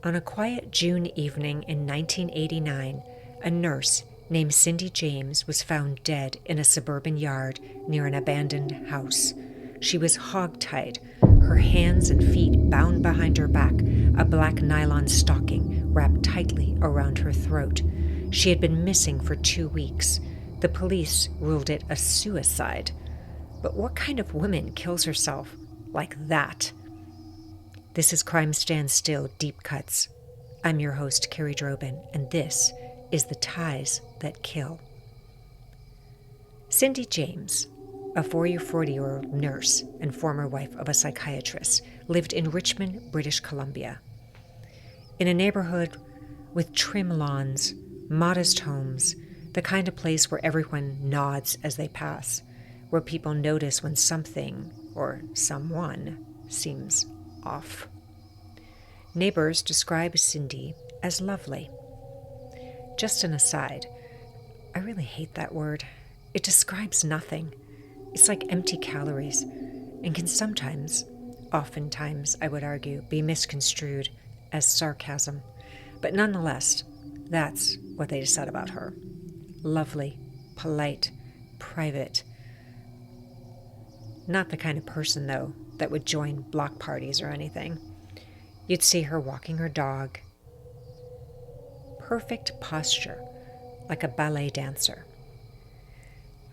On a quiet June evening in 1989, a nurse named Cindy James was found dead in a suburban yard near an abandoned house. She was hogtied, her hands and feet bound behind her back, a black nylon stocking wrapped tightly around her throat. She had been missing for 2 weeks. The police ruled it a suicide. But what kind of woman kills herself like that? This is Crime Stands Still Deep Cuts. I'm your host, Carrie Drobin, and this is The Ties That Kill. Cindy James, a 40-year-old nurse and former wife of a psychiatrist, lived in Richmond, British Columbia. In a neighborhood with trim lawns, modest homes, the kind of place where everyone nods as they pass, where people notice when something or someone seems off. Neighbors describe Cindy as lovely. Just an aside, I really hate that word. It describes nothing. It's like empty calories and can sometimes, oftentimes, I would argue, be misconstrued as sarcasm. But nonetheless, that's what they said about her. Lovely, polite, private. Not the kind of person, though, that would join block parties or anything. You'd see her walking her dog. Perfect posture, like a ballet dancer.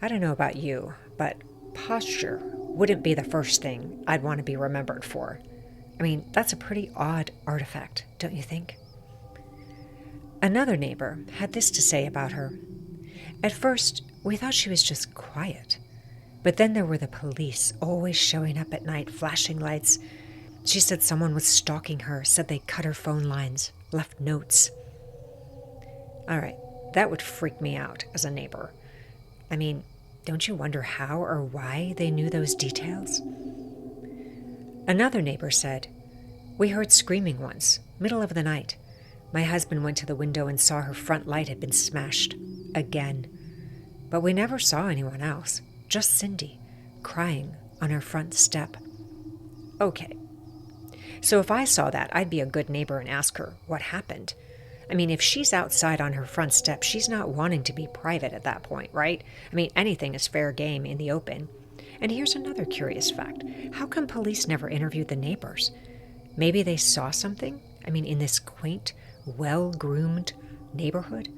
I don't know about you, but posture wouldn't be the first thing I'd want to be remembered for. I mean, that's a pretty odd artifact, don't you think? Another neighbor had this to say about her. At first, we thought she was just quiet. But then there were the police, always showing up at night, flashing lights. She said someone was stalking her, said they cut her phone lines, left notes. All right, that would freak me out as a neighbor. I mean, don't you wonder how or why they knew those details? Another neighbor said, "We heard screaming once, middle of the night. My husband went to the window and saw her front light had been smashed. Again. But we never saw anyone else. Just Cindy, crying on her front step." Okay. So if I saw that, I'd be a good neighbor and ask her what happened. I mean, if she's outside on her front step, she's not wanting to be private at that point, right? I mean, anything is fair game in the open. And here's another curious fact. How come police never interviewed the neighbors? Maybe they saw something? I mean, in this quaint, well-groomed neighborhood?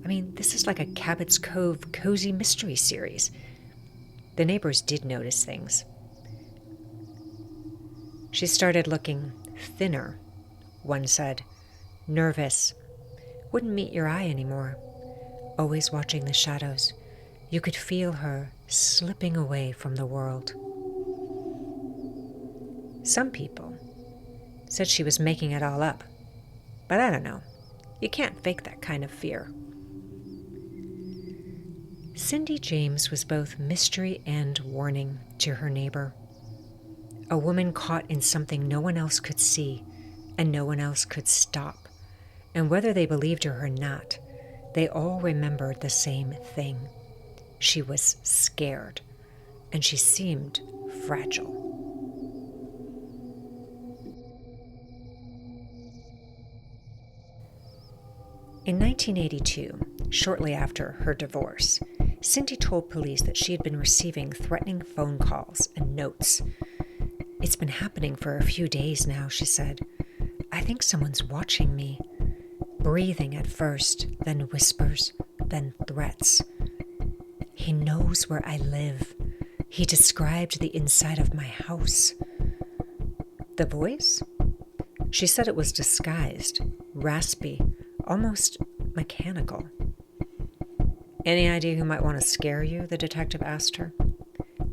I mean, this is like a Cabot's Cove cozy mystery series. The neighbors did notice things. She started looking thinner, one said. Nervous. Wouldn't meet your eye anymore. Always watching the shadows. You could feel her slipping away from the world. Some people said she was making it all up. But I don't know. You can't fake that kind of fear. Cindy James was both mystery and warning to her neighbor. A woman caught in something no one else could see and no one else could stop. And whether they believed her or not, they all remembered the same thing. She was scared, and she seemed fragile. In 1982, shortly after her divorce, Cindy told police that she had been receiving threatening phone calls and notes. "It's been happening for a few days now," she said. "I think someone's watching me." Breathing at first, then whispers, then threats. "He knows where I live. He described the inside of my house." The voice? She said it was disguised, raspy, almost mechanical. "Any idea who might want to scare you?" the detective asked her.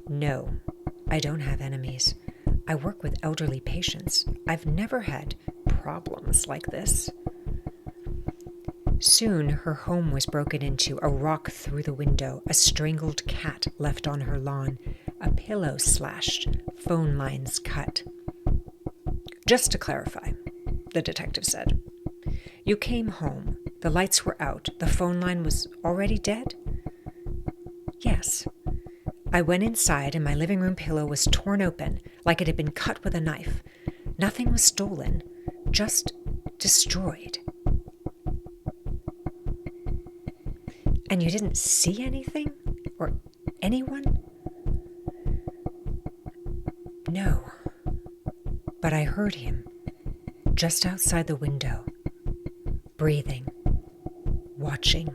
"No, I don't have enemies. I work with elderly patients. I've never had problems like this." Soon her home was broken into, a rock through the window, a strangled cat left on her lawn, a pillow slashed, phone lines cut. "Just to clarify," the detective said, "you came home, the lights were out, the phone line was already dead?" "Yes. I went inside and my living room pillow was torn open like it had been cut with a knife. Nothing was stolen, just destroyed. And you didn't see anything? Or anyone? No. But I heard him, just outside the window, breathing, watching.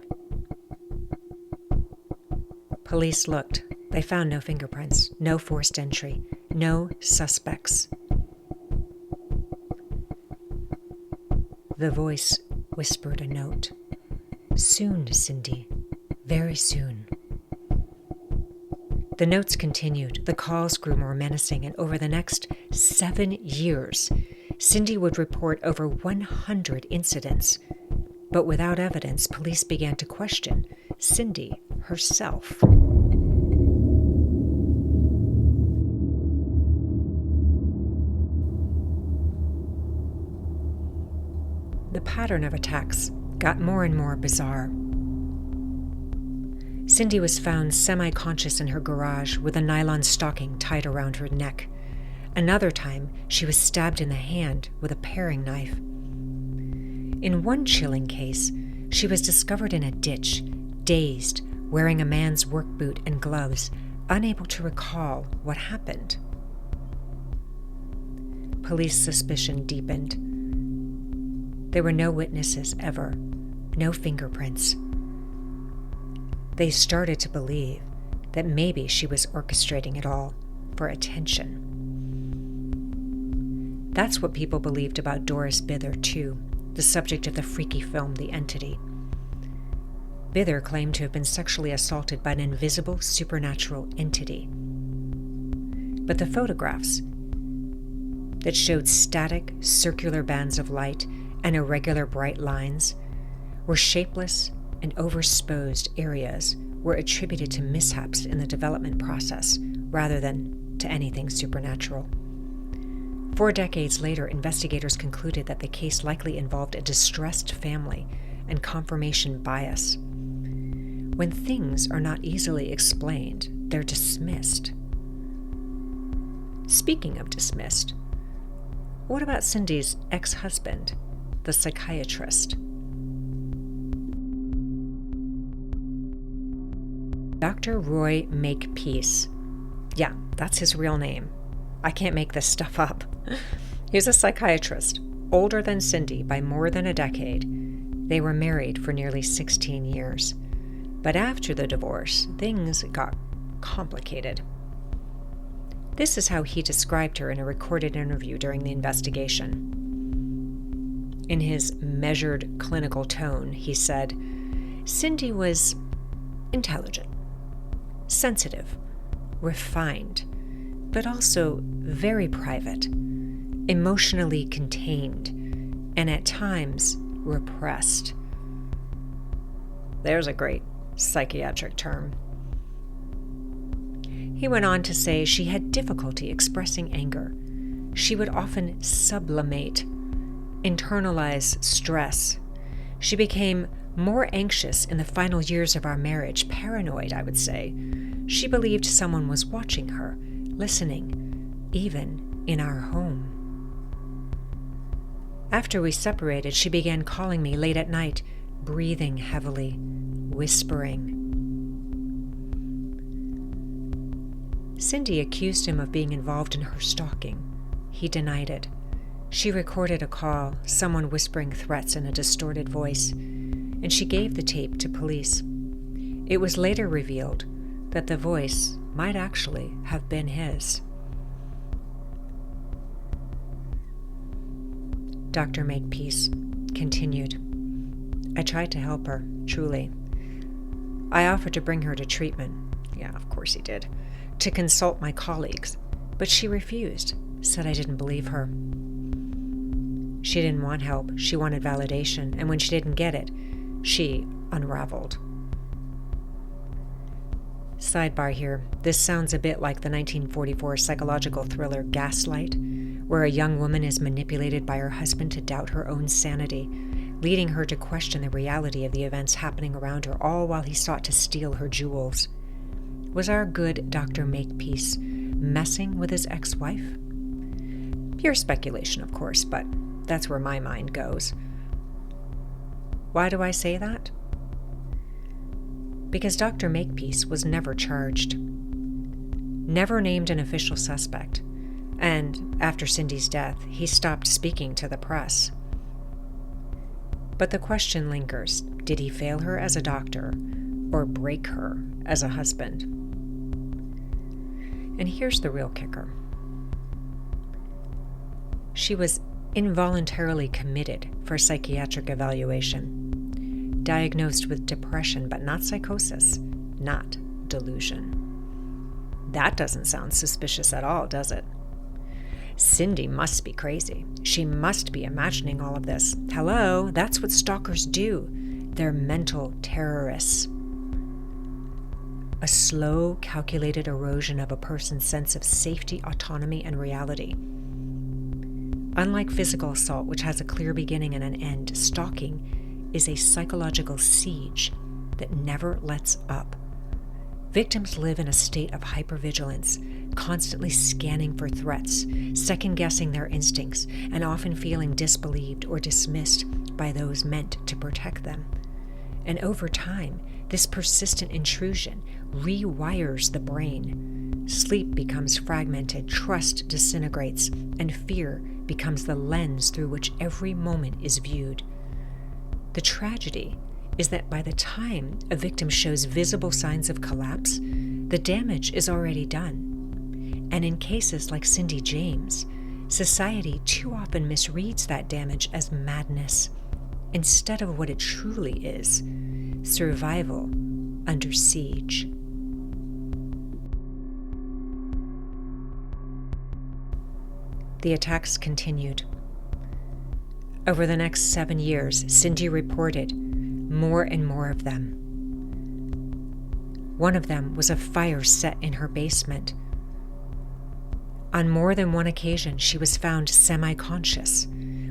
Police looked. They found no fingerprints, no forced entry, no suspects. The voice whispered a note. Soon, Cindy. Very soon. The notes continued. The calls grew more menacing, and over the next 7 years, Cindy would report over 100 incidents. But without evidence, police began to question Cindy herself. The pattern of attacks got more and more bizarre. Cindy was found semi-conscious in her garage with a nylon stocking tied around her neck. Another time, she was stabbed in the hand with a paring knife. In one chilling case, she was discovered in a ditch, dazed, wearing a man's work boot and gloves, unable to recall what happened. Police suspicion deepened. There were no witnesses ever, no fingerprints. They started to believe that maybe she was orchestrating it all for attention. That's what people believed about Doris Bither, too, the subject of the freaky film The Entity. Bither claimed to have been sexually assaulted by an invisible supernatural entity. But the photographs that showed static, circular bands of light and irregular bright lines were shapeless and overexposed areas were attributed to mishaps in the development process rather than to anything supernatural. 4 decades later, investigators concluded that the case likely involved a distressed family and confirmation bias. When things are not easily explained, they're dismissed. Speaking of dismissed, what about Cindy's ex-husband, the psychiatrist? Dr. Roy Makepeace. Yeah, that's his real name. I can't make this stuff up. He's a psychiatrist, older than Cindy by more than a decade. They were married for nearly 16 years. But after the divorce, things got complicated. This is how he described her in a recorded interview during the investigation. In his measured clinical tone, he said, Cindy was intelligent, sensitive, refined, but also very private, emotionally contained, and at times repressed. There's a great psychiatric term. He went on to say she had difficulty expressing anger. She would often sublimate, internalize stress. She became more anxious in the final years of our marriage, paranoid, I would say. She believed someone was watching her, listening, even in our home. After we separated, she began calling me late at night, breathing heavily, whispering. Cindy accused him of being involved in her stalking. He denied it. She recorded a call, someone whispering threats in a distorted voice, and she gave the tape to police. It was later revealed that the voice might actually have been his. Dr. Makepeace continued. I tried to help her, truly. I offered to bring her to treatment. Yeah, of course he did. To consult my colleagues, but she refused, said I didn't believe her. She didn't want help, she wanted validation, and when she didn't get it, she unraveled. Sidebar here, this sounds a bit like the 1944 psychological thriller Gaslight, where a young woman is manipulated by her husband to doubt her own sanity, leading her to question the reality of the events happening around her, all while he sought to steal her jewels. Was our good Dr. Makepeace messing with his ex-wife? Pure speculation, of course, but that's where my mind goes. Why do I say that? Because Dr. Makepeace was never charged, never named an official suspect, and after Cindy's death, he stopped speaking to the press. But the question lingers, did he fail her as a doctor or break her as a husband? And here's the real kicker. She was involuntarily committed for psychiatric evaluation, diagnosed with depression, but not psychosis, not delusion. That doesn't sound suspicious at all, does it? Cindy must be crazy. She must be imagining all of this. Hello, that's what stalkers do. They're mental terrorists. A slow, calculated erosion of a person's sense of safety, autonomy, and reality. Unlike physical assault, which has a clear beginning and an end, stalking is a psychological siege that never lets up. Victims live in a state of hypervigilance, constantly scanning for threats, second-guessing their instincts, and often feeling disbelieved or dismissed by those meant to protect them. And over time, this persistent intrusion rewires the brain. Sleep becomes fragmented, trust disintegrates, and fear becomes the lens through which every moment is viewed. The tragedy is that by the time a victim shows visible signs of collapse, the damage is already done. And in cases like Cindy James, society too often misreads that damage as madness, instead of what it truly is, survival under siege. The attacks continued. Over the next 7 years, Cindy reported more and more of them. One of them was a fire set in her basement. On more than one occasion, she was found semi-conscious,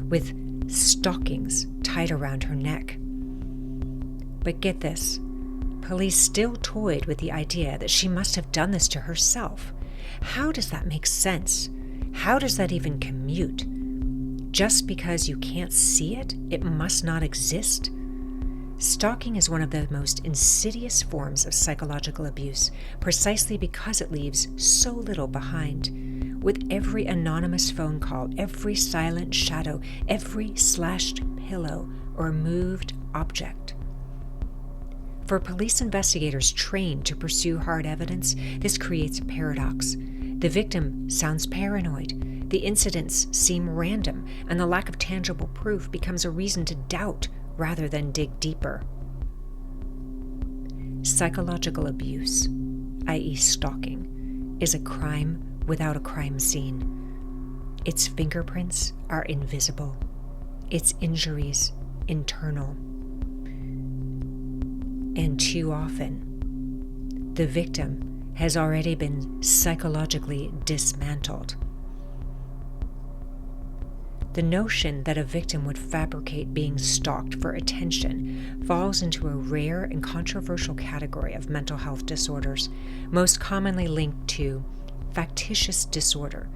with stockings tied around her neck. But get this, police still toyed with the idea that she must have done this to herself. How does that make sense? How does that even commute? Just because you can't see it, it must not exist? Stalking is one of the most insidious forms of psychological abuse, precisely because it leaves so little behind. With every anonymous phone call, every silent shadow, every slashed pillow or moved object. For police investigators trained to pursue hard evidence, this creates a paradox. The victim sounds paranoid, the incidents seem random, and the lack of tangible proof becomes a reason to doubt rather than dig deeper. Psychological abuse, i.e. stalking, is a crime without a crime scene. Its fingerprints are invisible, its injuries internal. And too often, the victim has already been psychologically dismantled. The notion that a victim would fabricate being stalked for attention falls into a rare and controversial category of mental health disorders, most commonly linked to factitious disorder,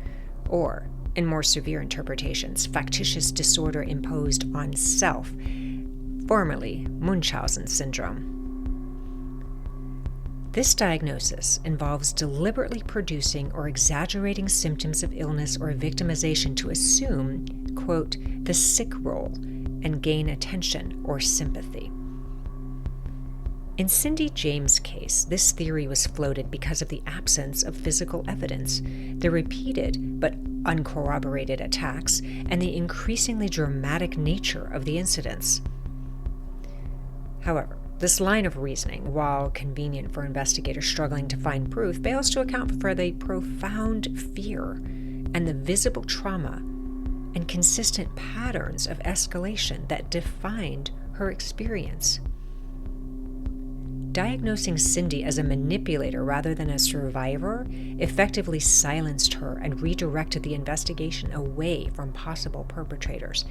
or, in more severe interpretations, factitious disorder imposed on self, formerly Munchausen syndrome. This diagnosis involves deliberately producing or exaggerating symptoms of illness or victimization to assume, quote, the sick role and gain attention or sympathy. In Cindy James' case, this theory was floated because of the absence of physical evidence, the repeated but uncorroborated attacks, and the increasingly dramatic nature of the incidents. However, this line of reasoning, while convenient for investigators struggling to find proof, fails to account for the profound fear and the visible trauma and consistent patterns of escalation that defined her experience. Diagnosing Cindy as a manipulator rather than a survivor effectively silenced her and redirected the investigation away from possible perpetrators.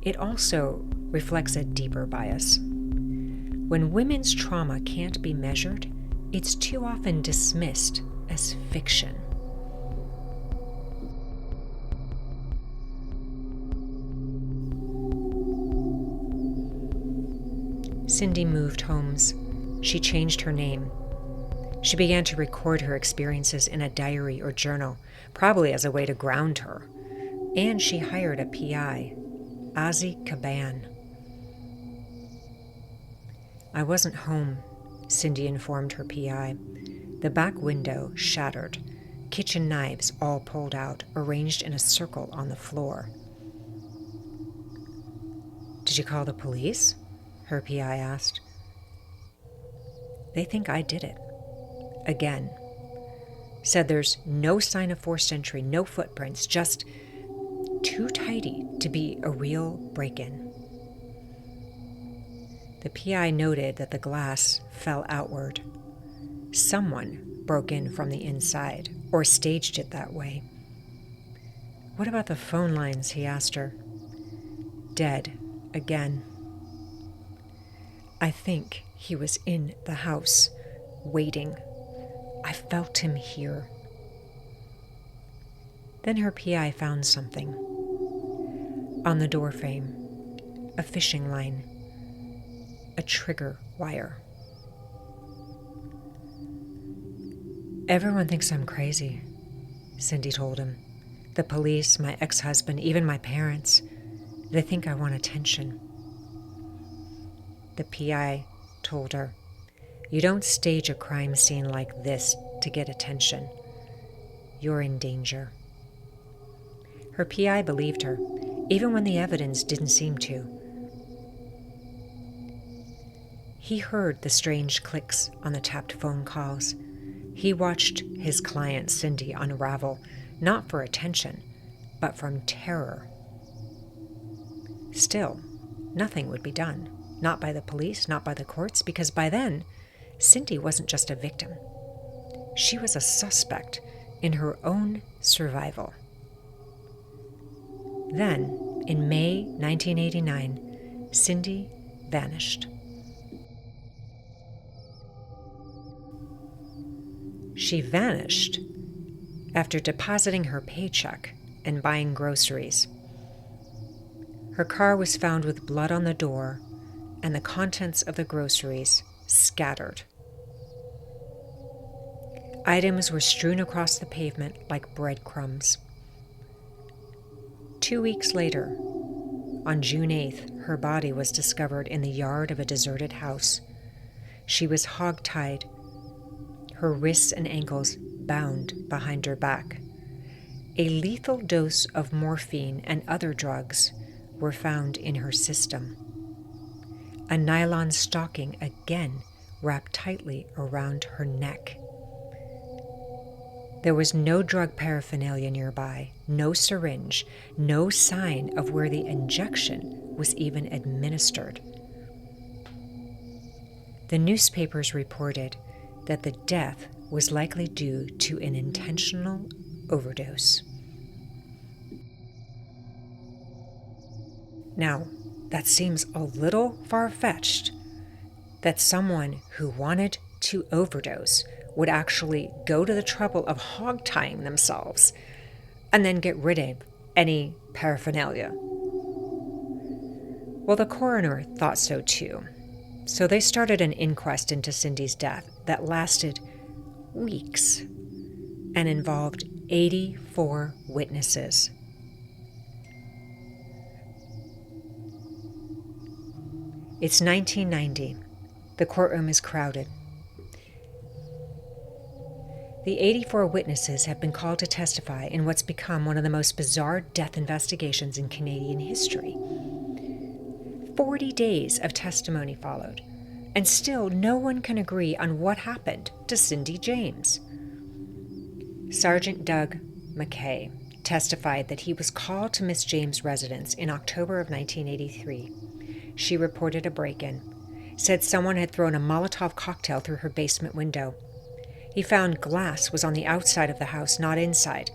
It also reflects a deeper bias. When women's trauma can't be measured, it's too often dismissed as fiction. Cindy moved homes. She changed her name. She began to record her experiences in a diary or journal, probably as a way to ground her. And she hired a PI, Ozzy Caban. I wasn't home, Cindy informed her PI. The back window shattered, kitchen knives all pulled out, arranged in a circle on the floor. Did you call the police? Her PI asked. They think I did it. Again. Said there's no sign of forced entry, no footprints, just too tidy to be a real break-in. The PI noted that the glass fell outward. Someone broke in from the inside, or staged it that way. What about the phone lines, he asked her. Dead, again. I think he was in the house, waiting. I felt him here. Then her PI found something. On the doorframe, a fishing line, a trigger wire. Everyone thinks I'm crazy, Cindy told him. The police, my ex-husband, even my parents. They think I want attention. The PI told her, you don't stage a crime scene like this to get attention. You're in danger. Her PI believed her, even when the evidence didn't seem to. He heard the strange clicks on the tapped phone calls. He watched his client, Cindy, unravel, not for attention, but from terror. Still, nothing would be done. Not by the police, not by the courts, because by then, Cindy wasn't just a victim. She was a suspect in her own survival. Then, in May 1989, Cindy vanished. She vanished after depositing her paycheck and buying groceries. Her car was found with blood on the door and the contents of the groceries scattered. Items were strewn across the pavement like breadcrumbs. 2 weeks later, on June 8th, her body was discovered in the yard of a deserted house. She was hogtied, her wrists and ankles bound behind her back. A lethal dose of morphine and other drugs were found in her system. A nylon stocking again wrapped tightly around her neck. There was no drug paraphernalia nearby, no syringe, no sign of where the injection was even administered. The newspapers reported that the death was likely due to an intentional overdose. Now, that seems a little far-fetched, that someone who wanted to overdose would actually go to the trouble of hog-tying themselves and then get rid of any paraphernalia. Well, the coroner thought so too. So they started an inquest into Cindy's death that lasted weeks and involved 84 witnesses. It's 1990. The courtroom is crowded. The 84 witnesses have been called to testify in what's become one of the most bizarre death investigations in Canadian history. 40 days of testimony followed, and still no one can agree on what happened to Cindy James. Sergeant Doug McKay testified that he was called to Miss James' residence in October of 1983. She reported a break-in, said someone had thrown a Molotov cocktail through her basement window. He found glass was on the outside of the house, not inside.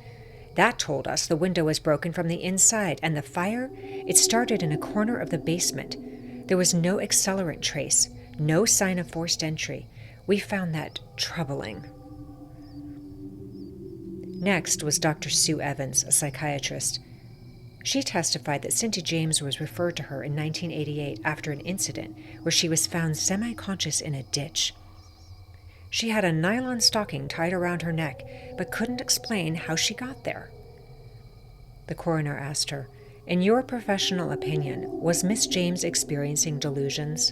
That told us the window was broken from the inside, and the fire, it started in a corner of the basement. There was no accelerant trace, no sign of forced entry. We found that troubling. Next was Dr. Sue Evans, a psychiatrist. She testified that Cindy James was referred to her in 1988 after an incident where she was found semi-conscious in a ditch. She had a nylon stocking tied around her neck, but couldn't explain how she got there. The coroner asked her, "In your professional opinion, was Miss James experiencing delusions?"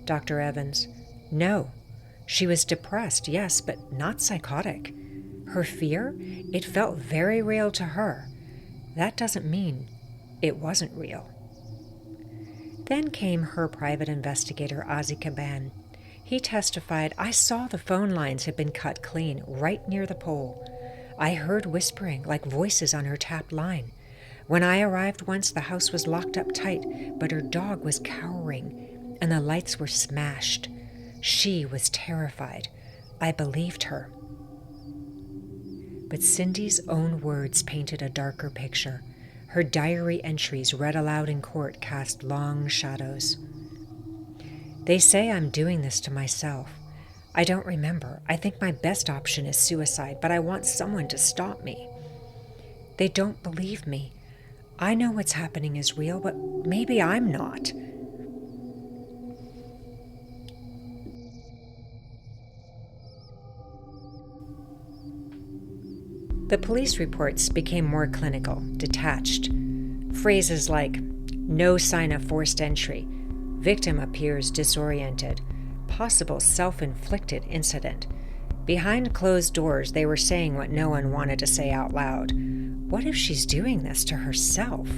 Dr. Evans: "No. She was depressed, yes, but not psychotic. Her fear, it felt very real to her. That doesn't mean it wasn't real." Then came her private investigator, Ozzy Caban. He testified, "I saw the phone lines had been cut clean right near the pole. I heard whispering like voices on her tapped line. When I arrived once, the house was locked up tight, but her dog was cowering, and the lights were smashed. She was terrified. I believed her." But Cindy's own words painted a darker picture. Her diary entries read aloud in court cast long shadows. "They say I'm doing this to myself. I don't remember. I think my best option is suicide, but I want someone to stop me. They don't believe me. I know what's happening is real, but maybe I'm not." The police reports became more clinical, detached. Phrases like, "no sign of forced entry," "victim appears disoriented," "possible self-inflicted incident." Behind closed doors, they were saying what no one wanted to say out loud. What if she's doing this to herself?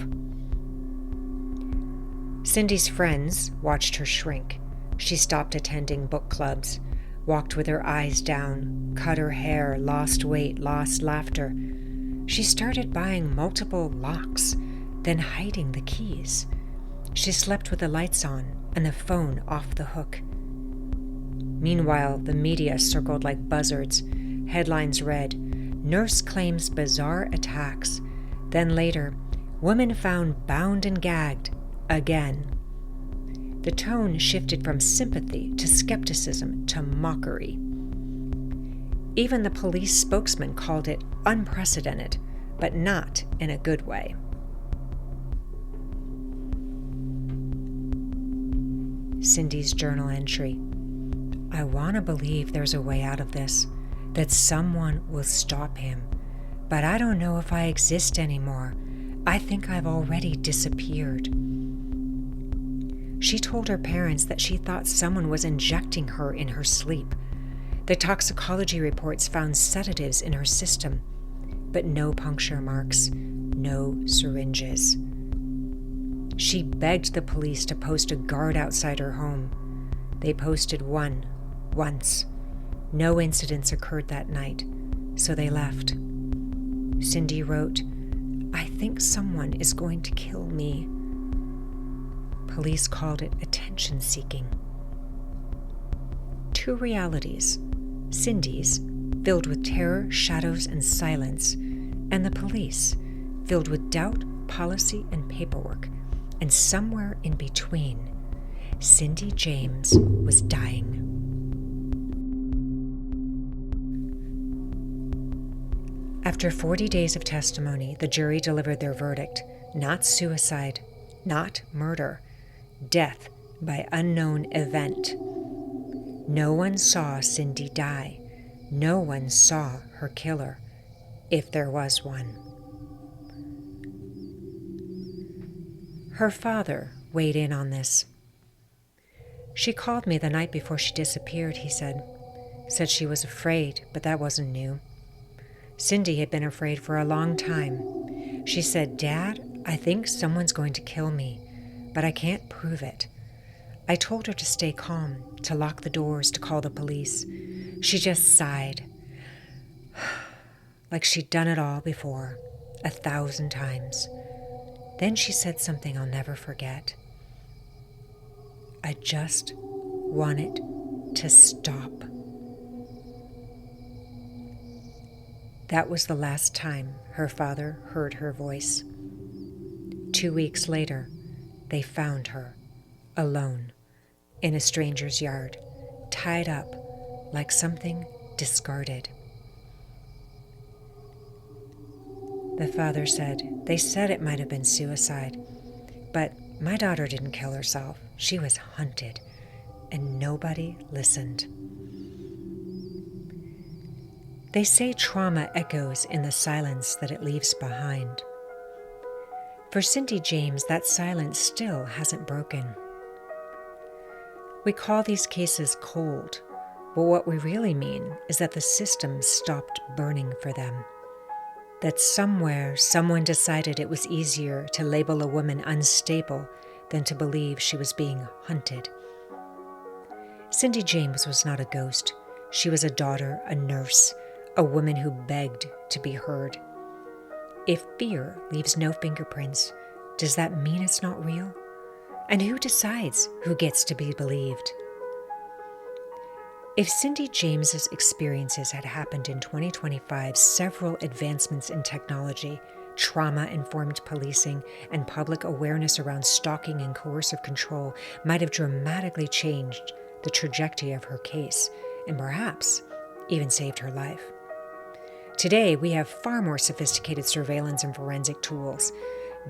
Cindy's friends watched her shrink. She stopped attending book clubs, walked with her eyes down, cut her hair, lost weight, lost laughter. She started buying multiple locks, then hiding the keys. She slept with the lights on and the phone off the hook. Meanwhile, the media circled like buzzards. Headlines read, "Nurse claims bizarre attacks." Then later, "Woman found bound and gagged again." The tone shifted from sympathy to skepticism to mockery. Even the police spokesman called it unprecedented, but not in a good way. Cindy's journal entry: "I want to believe there's a way out of this, that someone will stop him, but I don't know if I exist anymore. I think I've already disappeared." She told her parents that she thought someone was injecting her in her sleep. The toxicology reports found sedatives in her system, but no puncture marks, no syringes. She begged the police to post a guard outside her home. They posted one, once. No incidents occurred that night, so they left. Cindy wrote, "I think someone is going to kill me." Police called it attention-seeking. Two realities: Cindy's, filled with terror, shadows, and silence, and the police, filled with doubt, policy, and paperwork. And somewhere in between, Cindy James was dying. After 40 days of testimony, the jury delivered their verdict: not suicide, not murder, death by unknown event. No one saw Cindy die. No one saw her killer, if there was one. Her father weighed in on this. "She called me the night before she disappeared," he said. "Said she was afraid, but that wasn't new. Cindy had been afraid for a long time. She said, 'Dad, I think someone's going to kill me, but I can't prove it.' I told her to stay calm, to lock the doors, to call the police. She just sighed, like she'd done it all before, 1,000 times. Then she said something I'll never forget. 'I just want it to stop.'" That was the last time her father heard her voice. 2 weeks later, they found her, alone, in a stranger's yard, tied up like something discarded. The father said, "They said it might have been suicide, but my daughter didn't kill herself. She was hunted, and nobody listened." They say trauma echoes in the silence that it leaves behind. For Cindy James, that silence still hasn't broken. We call these cases cold, but what we really mean is that the system stopped burning for them. That somewhere, someone decided it was easier to label a woman unstable than to believe she was being hunted. Cindy James was not a ghost. She was a daughter, a nurse, a woman who begged to be heard. If fear leaves no fingerprints, does that mean it's not real? And who decides who gets to be believed? If Cindy James's experiences had happened in 2025, several advancements in technology, trauma-informed policing, and public awareness around stalking and coercive control might have dramatically changed the trajectory of her case, and perhaps even saved her life. Today, we have far more sophisticated surveillance and forensic tools.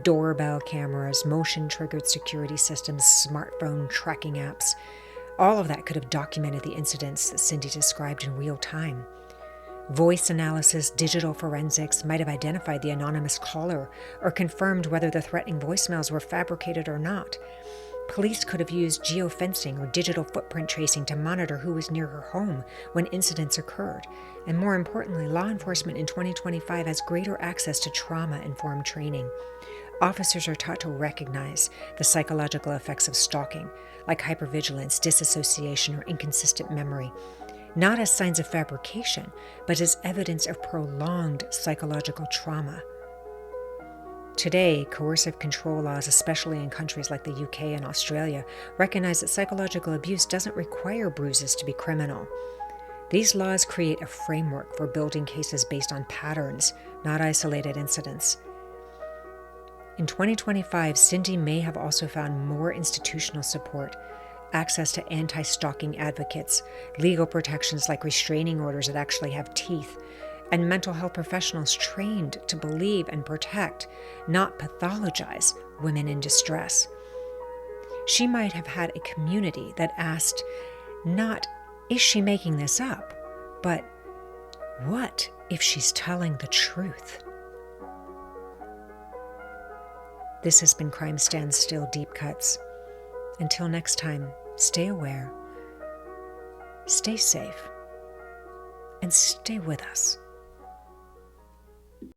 Doorbell cameras, motion-triggered security systems, smartphone tracking apps. All of that could have documented the incidents that Cindy described in real time. Voice analysis, digital forensics might have identified the anonymous caller or confirmed whether the threatening voicemails were fabricated or not. Police could have used geofencing or digital footprint tracing to monitor who was near her home when incidents occurred. And more importantly, law enforcement in 2025 has greater access to trauma-informed training. Officers are taught to recognize the psychological effects of stalking, like hypervigilance, disassociation, or inconsistent memory, not as signs of fabrication, but as evidence of prolonged psychological trauma. Today, coercive control laws, especially in countries like the UK and Australia, recognize that psychological abuse doesn't require bruises to be criminal. These laws create a framework for building cases based on patterns, not isolated incidents. In 2025, Cindy may have also found more institutional support, access to anti-stalking advocates, legal protections like restraining orders that actually have teeth, and mental health professionals trained to believe and protect, not pathologize, women in distress. She might have had a community that asked, not, is she making this up, but what if she's telling the truth? This has been Crime Stands Still Deep Cuts. Until next time, stay aware, stay safe, and stay with us.